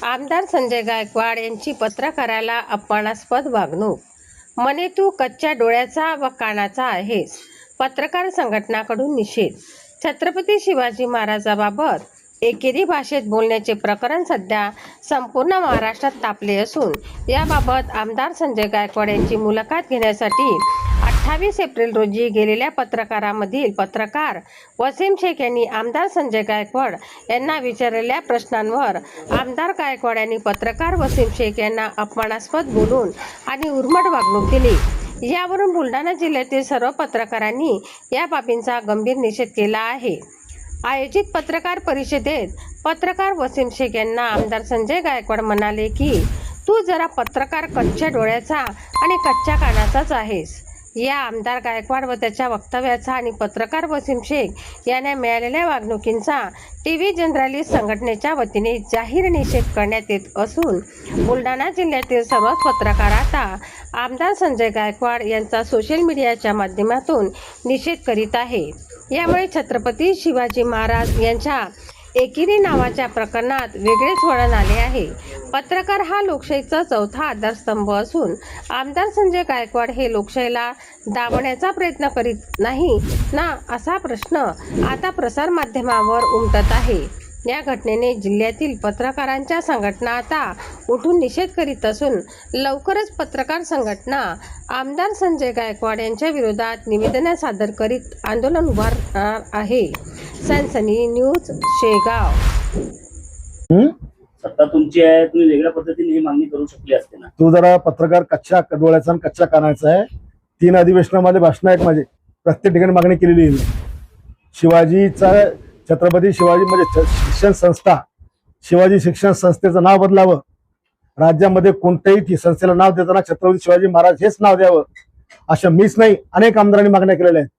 आमदार संजय गायकवाड यांची पत्रकाराला अपमानास्पद वागणूक. म्हणे तू कच्च्या डोळ्याचा व कानाचा आहेस. पत्रकार संघटनाकडून निषेध. छत्रपती शिवाजी महाराजांबाबत एकेरी भाषेत बोलण्याचे प्रकरण सध्या संपूर्ण महाराष्ट्रात तापले असून याबाबत आमदार संजय गायकवाड यांची मुलाखत घेण्यासाठी 28 एप्रिल रोजी गेलेल्या पत्रकारामधील पत्रकार वसीम शेख यांनी आमदार संजय गायकवाड यांना विचारलेल्या प्रश्नांवर आमदार गायकवाड यांनी पत्रकार वसीम शेख यांना अपमानास्पद बोलून आणि उर्मट वागणूक दिली. यावरून बुलढाणा जिल्ह्यातील सर्व पत्रकारांनी या बाबींचा गंभीर निषेध केला आहे. आयोजित पत्रकार परिषदेत पत्रकार वसीम शेख यांना आमदार संजय गायकवाड म्हणाले की तू जरा पत्रकार कच्च्या डोळ्याचा आणि कच्च्या कानाचाच आहेस. या आमदार गायकवाड व त्याच्या वक्तव्याचा आणि पत्रकार वसीम शेख यांना मिळालेल्या वागणुकींचा टीव्ही जर्नलिस्ट संघटनेच्या वतीने जाहीर निषेध करण्यात येत असून बुलढाणा जिल्ह्यातील सर्वच पत्रकार आता आमदार संजय गायकवाड यांचा सोशल मीडियाच्या माध्यमातून निषेध करीत आहे. यामुळे छत्रपती शिवाजी महाराज यांच्या एकेरी नावाच्या प्रकरणात वेगळेच वळण आले आहे. पत्रकार हा लोकशाहीचा चौथा आधारस्तंभ असून आमदार संजय गायकवाड हे लोकशाहीला दाबण्याचा प्रयत्न करीत नाही ना, असा प्रश्न आता प्रसारमाध्यमांवर उमटत आहे. या घटनेने जिल्ह्यातील पत्रकारांच्या संघटना आता उठून निषेध करीत असून लवकरच पत्रकार संघटना आमदार संजय गायकवाड यांच्या विरोधात निवेदने सादर करीत आंदोलन उभारणार आहे. सनसनी न्यूज, शेगाव. सत्ता तुमची आहे, तुम्ही वेगळ्या पद्धतीने ही मागणी करू शकली असते ना. तू जरा पत्रकार कच्च्या डोळ्याचा आणि कच्च्या कानाचा आहे. 3 अधिवेशनामध्ये भाषण आहेत माझे, प्रत्येक ठिकाणी मागणी केलेली आहे. शिवाजीचा छत्रपती शिवाजी म्हणजे शिक्षण संस्था, शिवाजी शिक्षण संस्थेचं नाव बदलावं. राज्यामध्ये कोणत्याही संस्थेला नाव देताना छत्रपती शिवाजी महाराज हेच नाव द्यावं, अशा मीच नाही अनेक आमदारांनी मागण्या केलेल्या आहेत.